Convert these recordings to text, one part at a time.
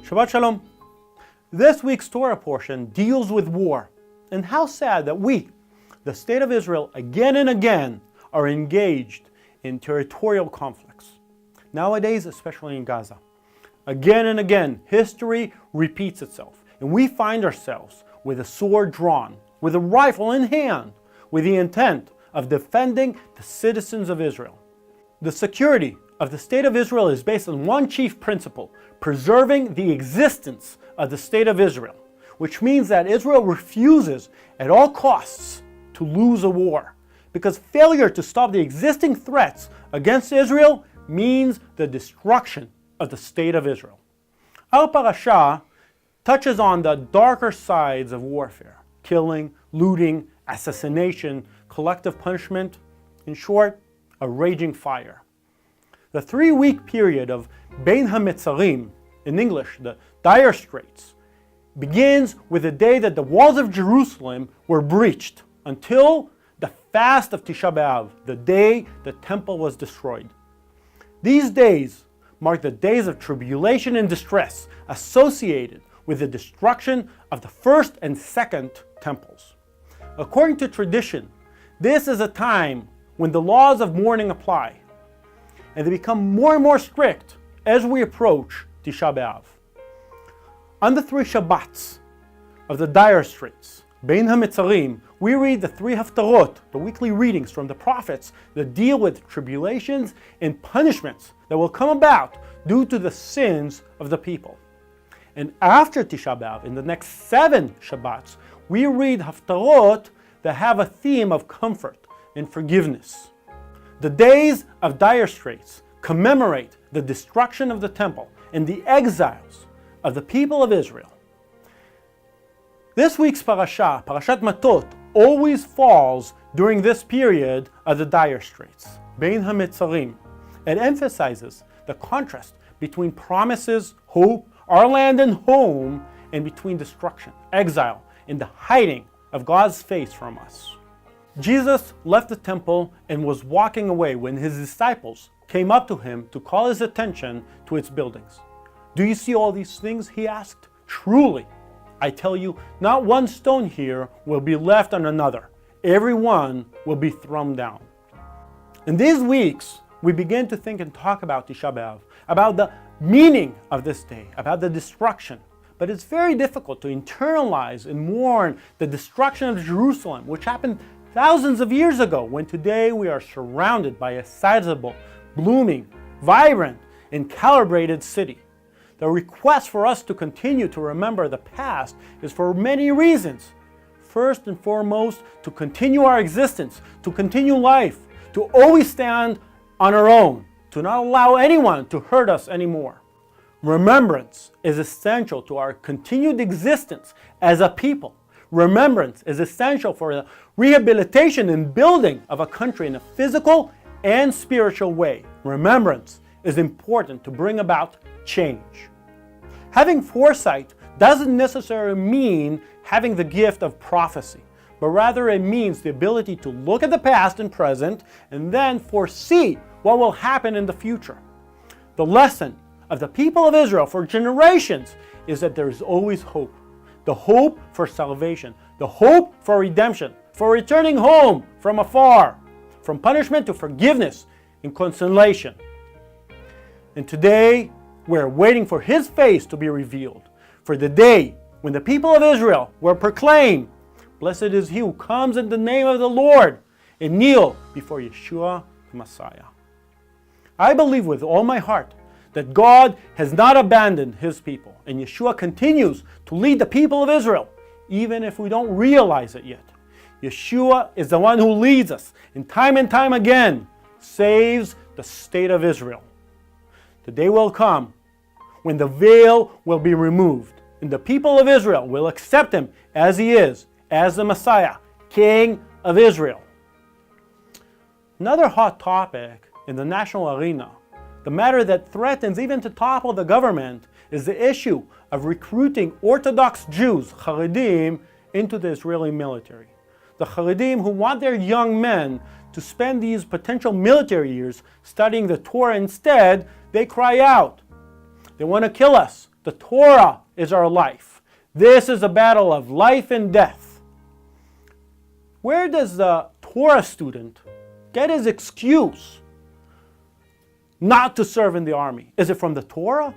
Shabbat Shalom. This week's Torah portion deals with war, and how sad that we, the state of Israel, again and again are engaged in territorial conflicts. Nowadays, especially in Gaza. Again and again, history repeats itself, and we find ourselves with a sword drawn, with a rifle in hand, with the intent of defending the citizens of Israel. The security of the state of Israel is based on one chief principle: preserving the existence of the state of Israel, which means that Israel refuses at all costs to lose a war, because failure to stop the existing threats against Israel means the destruction of the state of Israel. Our parasha touches on the darker sides of warfare: killing, looting, assassination, collective punishment, in short, a raging fire. The 3-week period of Bein HaMetzarim, in English, the dire straits, begins with the day that the walls of Jerusalem were breached until the fast of Tisha B'Av, the day the temple was destroyed. These days mark the days of tribulation and distress associated with the destruction of the first and second temples. According to tradition, this is a time when the laws of mourning apply, and they become more and more strict as we approach Tisha B'Av. On the 3 Shabbats of the dire straits, Bein HaMetzarim, we read the 3 Haftarot, the weekly readings from the prophets that deal with tribulations and punishments that will come about due to the sins of the people. And after Tisha B'Av, in the next 7 Shabbats, we read Haftarot that have a theme of comfort and forgiveness. The days of dire straits commemorate the destruction of the temple and the exiles of the people of Israel. This week's parasha, Parashat Matot, always falls during this period of the dire straits, Bein HaMetzarim. It emphasizes the contrast between promises, hope, our land and home, and between destruction, exile, and the hiding of God's face from us. Jesus left the temple and was walking away when his disciples came up to him to call his attention to its buildings. "Do you see all these things?" he asked. "Truly, I tell you, not one stone here will be left on another. Every one will be thrown down." In these weeks, we begin to think and talk about Tisha B'Av, about the meaning of this day, about the destruction. But it's very difficult to internalize and mourn the destruction of Jerusalem, which happened thousands of years ago, when today we are surrounded by a sizable, blooming, vibrant, and calibrated city. The request for us to continue to remember the past is for many reasons. First and foremost, to continue our existence, to continue life, to always stand on our own, to not allow anyone to hurt us anymore. Remembrance is essential to our continued existence as a people. Remembrance is essential for the rehabilitation and building of a country in a physical and spiritual way. Remembrance is important to bring about change. Having foresight doesn't necessarily mean having the gift of prophecy, but rather it means the ability to look at the past and present and then foresee what will happen in the future. The lesson of the people of Israel for generations is that there is always hope. The hope for salvation, the hope for redemption, for returning home from afar, from punishment to forgiveness and consolation. And today, we're waiting for his face to be revealed, for the day when the people of Israel will proclaim, "Blessed is he who comes in the name of the Lord," and kneel before Yeshua the Messiah. I believe with all my heart that God has not abandoned his people, and Yeshua continues to lead the people of Israel, even if we don't realize it yet. Yeshua is the one who leads us, and time again saves the state of Israel. The day will come when the veil will be removed, and the people of Israel will accept him as he is, as the Messiah, King of Israel. Another hot topic in the national arena, the matter that threatens even to topple the government, is the issue of recruiting Orthodox Jews, Haredim, into the Israeli military. The Haredim who want their young men to spend these potential military years studying the Torah instead, they cry out. They want to kill us. The The Torah is our life. This is a battle of life and death. Where does the Torah student get his excuse not to serve in the army? Is it from the Torah?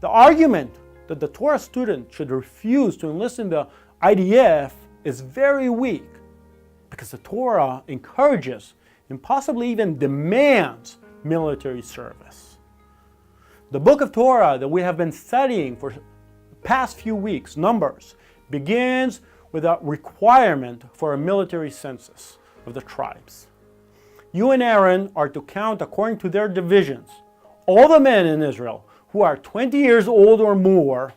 The argument that the Torah student should refuse to enlist in the IDF is very weak, because the Torah encourages and possibly even demands military service. The book of Torah that we have been studying for the past few weeks, Numbers, begins with a requirement for a military census of the tribes. You and Aaron are to count according to their divisions all the men in Israel who are 20 years old or more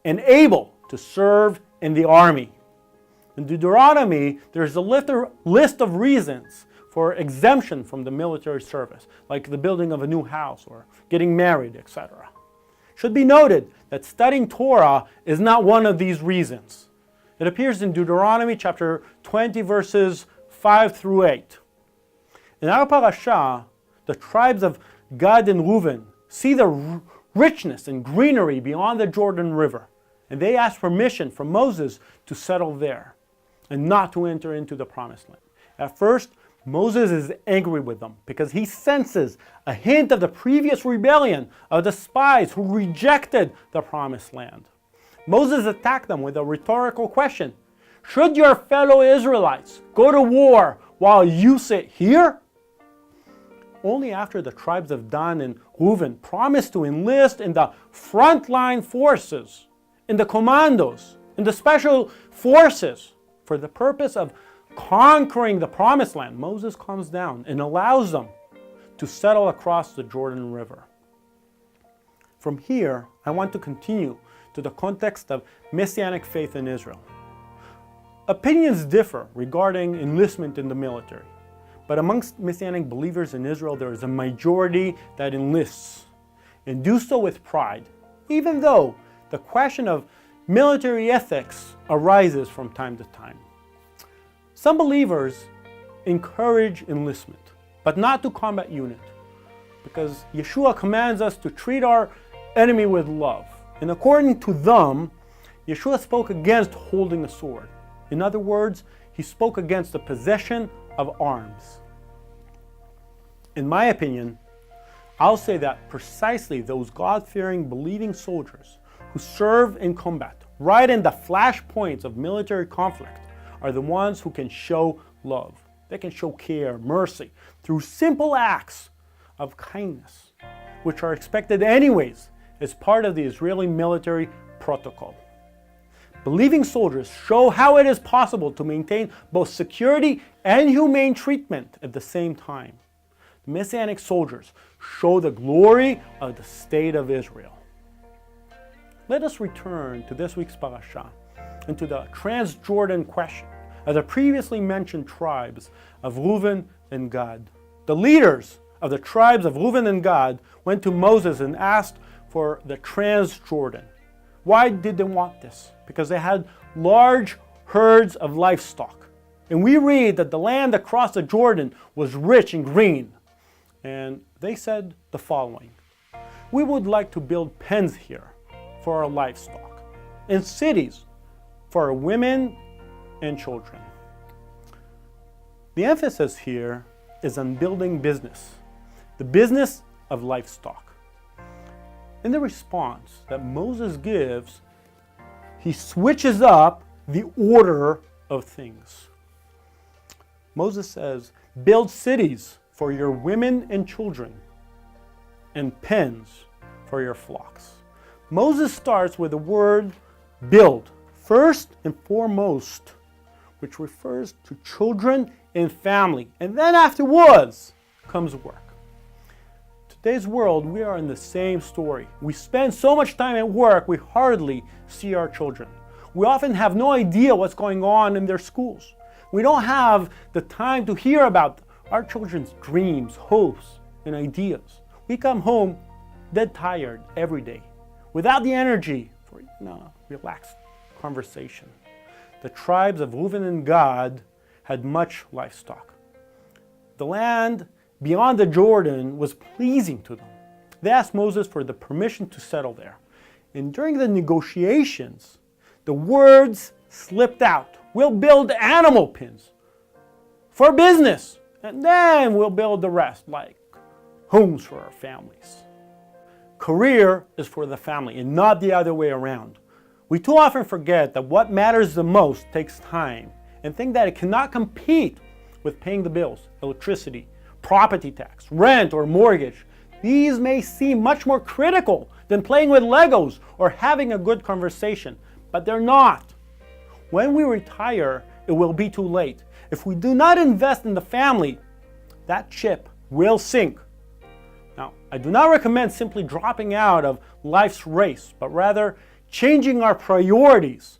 and able to serve in the army. In Deuteronomy, there's a list of reasons for exemption from the military service, like the building of a new house or getting married, etc. It should be noted that studying Torah is not one of these reasons. It appears in Deuteronomy chapter 20, verses 5 through 8. In our parasha, the tribes of Gad and Reuven see the richness and greenery beyond the Jordan River, and they ask permission from Moses to settle there and not to enter into the promised land. At first, Moses is angry with them because he senses a hint of the previous rebellion of the spies who rejected the promised land. Moses attacked them with a rhetorical question. Should your fellow Israelites go to war while you sit here? Only after the tribes of Dan and Reuven promised to enlist in the frontline forces, in the commandos, in the special forces, for the purpose of conquering the promised land, Moses comes down and allows them to settle across the Jordan River. From here, I want to continue to the context of Messianic faith in Israel. Opinions differ regarding enlistment in the military, but amongst Messianic believers in Israel, there is a majority that enlists, and do so with pride, even though the question of military ethics arises from time to time. Some believers encourage enlistment, but not to combat unit, because Yeshua commands us to treat our enemy with love. And according to them, Yeshua spoke against holding a sword. In other words, he spoke against the possession of arms. In my opinion, I'll say that precisely those God-fearing, believing soldiers who serve in combat, right in the flashpoints of military conflict, are the ones who can show love. They can show care, mercy, through simple acts of kindness, which are expected anyways as part of the Israeli military protocol. Believing soldiers show how it is possible to maintain both security and humane treatment at the same time. The Messianic soldiers show the glory of the state of Israel. Let us return to this week's parasha and to the Transjordan question of the previously mentioned tribes of Reuven and Gad. The leaders of the tribes of Reuven and Gad went to Moses and asked for the Transjordan. Why did they want this? Because they had large herds of livestock. And we read that the land across the Jordan was rich and green. And they said the following: we would like to build pens here for our livestock, and cities for our women and children. The emphasis here is on building business, the business of livestock. In the response that Moses gives, he switches up the order of things. Moses says, build cities for your women and children, and pens for your flocks. Moses starts with the word build, first and foremost, which refers to children and family. And then afterwards comes work. Today's world, we are in the same story. We spend so much time at work, we hardly see our children. We often have no idea what's going on in their schools. We don't have the time to hear about our children's dreams, hopes, and ideas. We come home dead tired every day, without the energy for relaxed conversation. The tribes of Reuven and Gad had much livestock. The land beyond the Jordan was pleasing to them. They asked Moses for the permission to settle there. And during the negotiations, the words slipped out. We'll build animal pens for business, and then we'll build the rest, like homes for our families. Career is for the family and not the other way around. We too often forget that what matters the most takes time and think that it cannot compete with paying the bills, electricity, property tax, rent, or mortgage. These may seem much more critical than playing with Legos or having a good conversation, but they're not. When we retire, it will be too late. If we do not invest in the family, that ship will sink. Now, I do not recommend simply dropping out of life's race, but rather changing our priorities